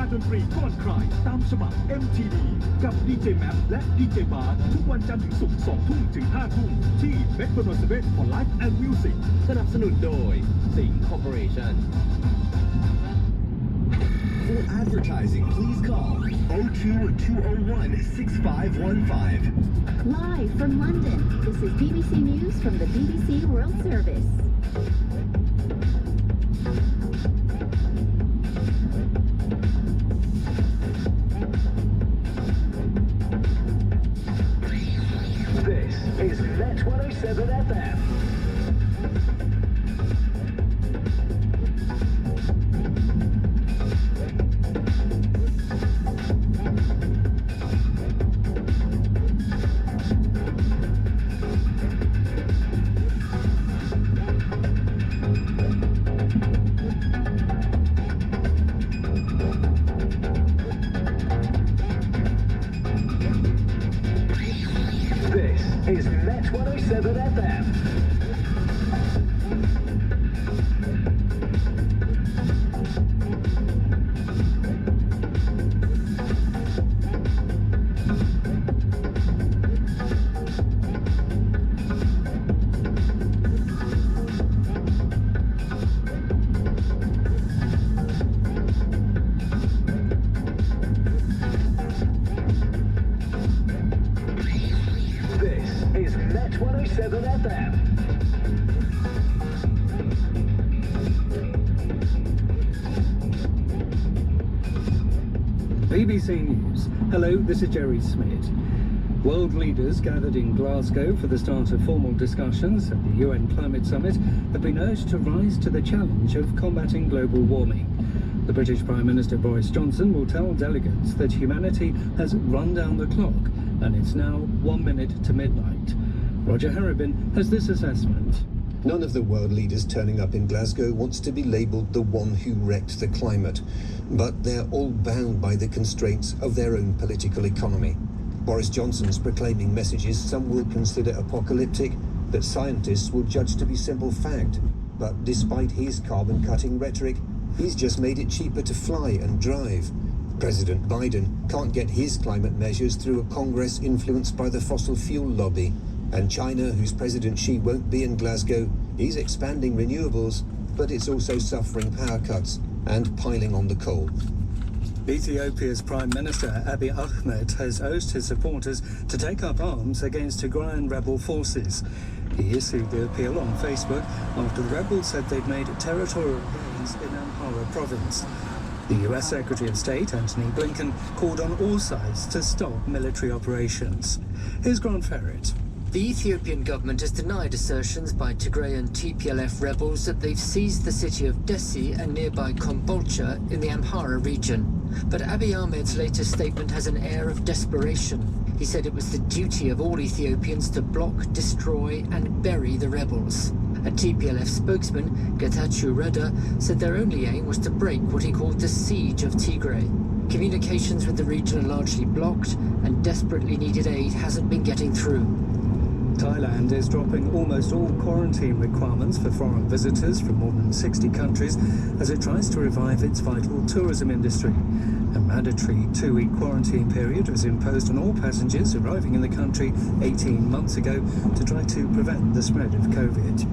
การดนตรีก่อนใครตามฉบับ MTD กับดีเจแมปและดีเจบาร์ทุกวันจันทร์ถึงศุกร์2 ทุ่มถึง 5 ทุ่มที่ Bangkok Rama IX for Life and Music สนับสนุนโดยสิงห์คอร์ปอเรชั่น For advertising, please call 02-201-6515. Live from London, this is BBC News from the BBC World Service. This is Net 107 FM. Is Net 107 FM. Is Net 107 FM. BBC News. Hello, this is Jerry Smith. World leaders gathered in Glasgow for the start of formal discussions at the UN Climate Summit have been urged to rise to the challenge of combating global warming. The British Prime Minister Boris Johnson will tell delegates that humanity has run down the clock and it's now 1 minute to midnight. Roger Harribin has this assessment. None of the world leaders turning up in Glasgow wants to be labelled the one who wrecked the climate, but they're all bound by the constraints of their own political economy. Boris Johnson's proclaiming messages some will consider apocalyptic, that scientists will judge to be simple fact. But despite his carbon-cutting rhetoric, he's just made it cheaper to fly and drive. President Biden can't get his climate measures through a Congress influenced by the fossil fuel lobby. And China, whose President Xi won't be in Glasgow, is expanding renewables, but it's also suffering power cuts and piling on the coal. Ethiopia's Prime Minister Abiy Ahmed has urged his supporters to take up arms against Tigrayan rebel forces. He issued the appeal on Facebook after the rebels said they'd made territorial gains in Amhara province. The US Secretary of State, Antony Blinken, called on all sides to stop military operations. Here's Grant Ferret. The Ethiopian government has denied assertions by Tigrayan TPLF rebels that they've seized the city of Dessie and nearby Kombolcha in the Amhara region. But Abiy Ahmed's latest statement has an air of desperation. He said it was the duty of all Ethiopians to block, destroy and bury the rebels. A TPLF spokesman, Getachew Reda, said their only aim was to break what he called the siege of Tigray. Communications with the region are largely blocked and desperately needed aid hasn't been getting through. Thailand is dropping almost all quarantine requirements for foreign visitors from more than 60 countries as it tries to revive its vital tourism industry. A mandatory 2-week quarantine period was imposed on all passengers arriving in the country 18 months ago to try to prevent the spread of COVID.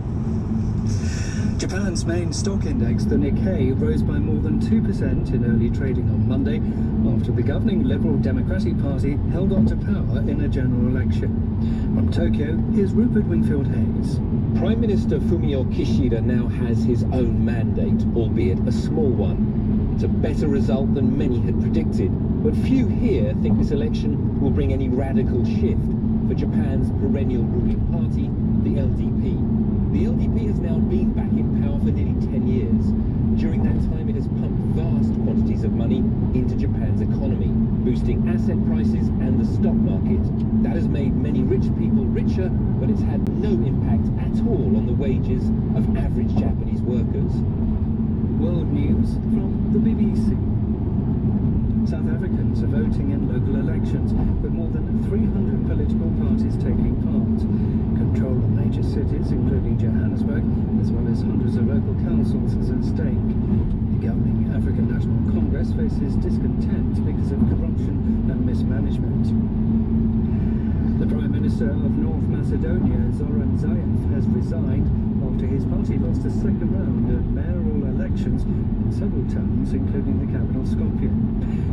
Japan's main stock index, the Nikkei, rose by more than 2% in early trading on Monday after the governing Liberal Democratic Party held on to power in a general election. From Tokyo, here's Rupert Wingfield-Hayes. Prime Minister Fumio Kishida now has his own mandate, albeit a small one. It's a better result than many had predicted, but few here think this election will bring any radical shift for Japan's perennial ruling party, the LDP. The LDP has now been back in power for nearly 10 years. During that time, it has pumped vast quantities of money into Japan's economy, boosting asset prices and the stock market. That has made many rich people richer, but it's had no impact at all on the wages of average Japanese workers. World news from the BBC. South Africans are voting in local elections, with more than 300 political parties taking part. Control of major cities, including Johannesburg, as well as hundreds of local councils, is at stake. The governing African National Congress faces discontent because of corruption and mismanagement. The Prime Minister of North Macedonia, Zoran Zaev, has resigned after his party lost a second round of mayoral elections in several towns, including the capital Skopje.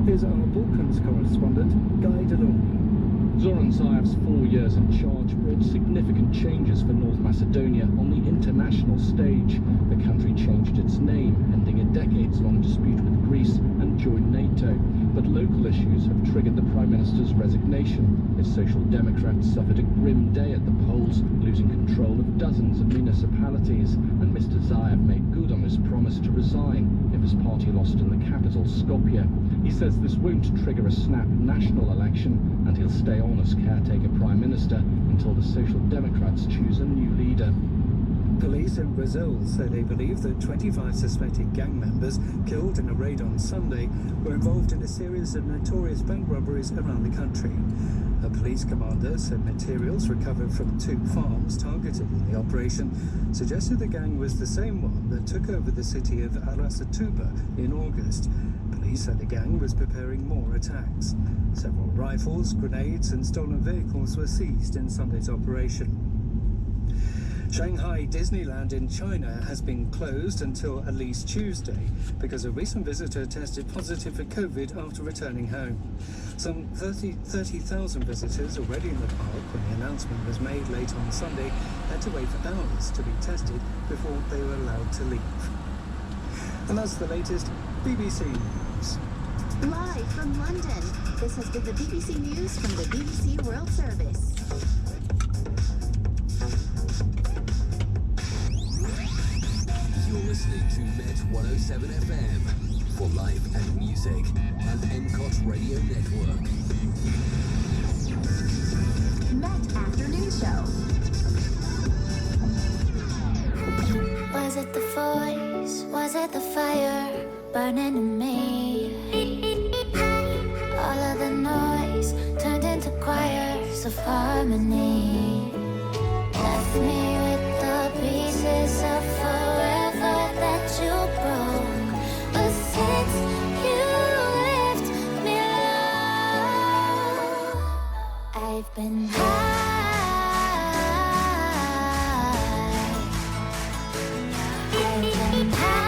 Here's our Balkans correspondent, Guy Delorme. Zoran Zaev's 4 years in charge brought significant changes for North Macedonia on the international stage. The country changed its name, ending a decades-long dispute with Greece, and joined NATO. But local issues have triggered the Prime Minister's resignation. His Social Democrats suffered a grim day at the polls, losing control of dozens of municipalities, and Mr. Zaev made good on his promise to resign if his party lost in the capital, Skopje. He says this won't trigger a snap national election, and he'll stay on as caretaker Prime Minister until the Social Democrats choose a new leader. Police in Brazil say they believe that 25 suspected gang members killed in a raid on Sunday were involved in a series of notorious bank robberies around the country. A police commander said materials recovered from 2 farms targeted in the operation suggested the gang was the same one that took over the city of Aracatuba in August. Police said the gang was preparing more attacks. Several rifles, grenades and stolen vehicles were seized in Sunday's operation. Shanghai Disneyland in China has been closed until at least Tuesday because a recent visitor tested positive for COVID after returning home. Some 30,000 visitors already in the park when the announcement was made late on Sunday had to wait for hours to be tested before they were allowed to leave. And that's the latest BBC News. Live from London, this has been the BBC News from the BBC World Service. You're listening to Met 107 FM for life and music and MCOT Radio Network. Met Afternoon Show. Was it the voice? Was it the fire burning in me? All of the noise turned into choirs of harmony. Left me with the pieces of forever that you broke. But since you left me alone, I've been high. I've been high.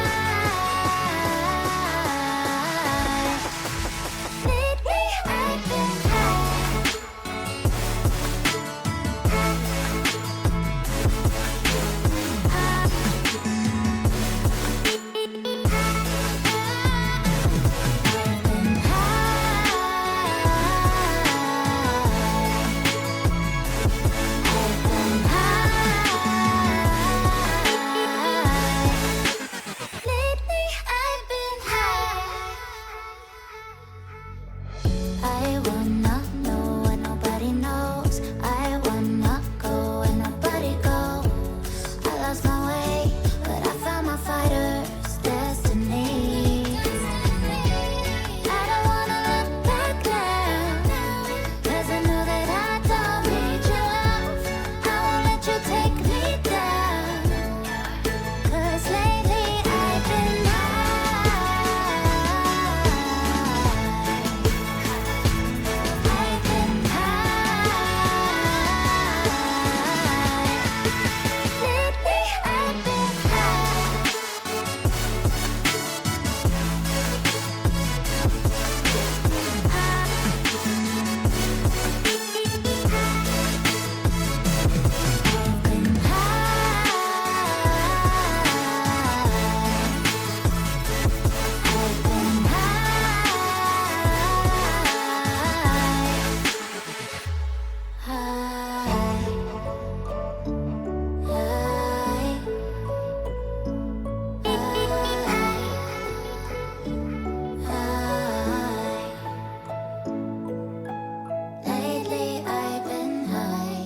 Lately I've been high.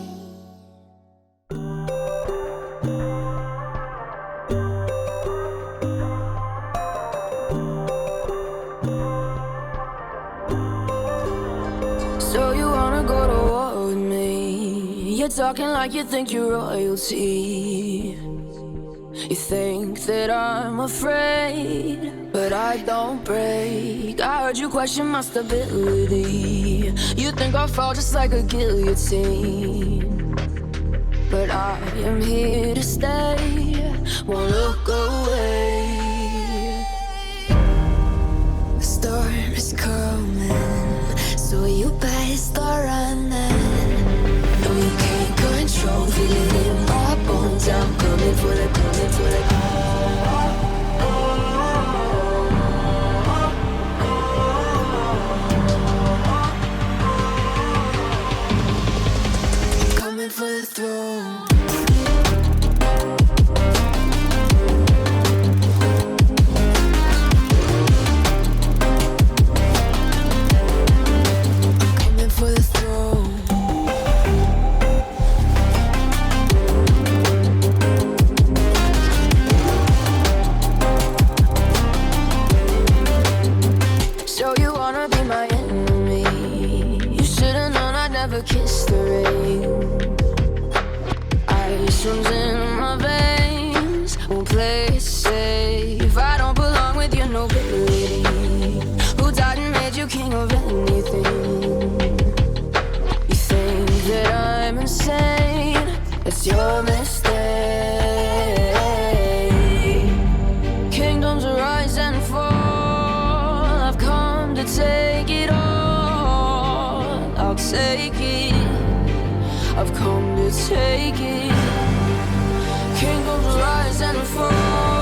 You're talking like you think you're royalty. You think that I'm afraid. but I don't break. I heard you question my stability. You think I'll fall just like a guillotine, but I am here to stay, won't look away. The storm is coming, so you better start running. No, you can't control, feel it in my bones. I'm coming for the, coming for the. Coming for the throne. Coming for the throne. So you wanna be my enemy? You should've known I'd never kiss the rain. Ice runs in my veins, won't play it safe. I don't belong with your nobility. Who died and made you king of anything? You think that I'm insane? It's your mistake. Kingdoms rise and fall. I've come to take it all. I'll take it. I've come to take it. Kingdoms rise and fall.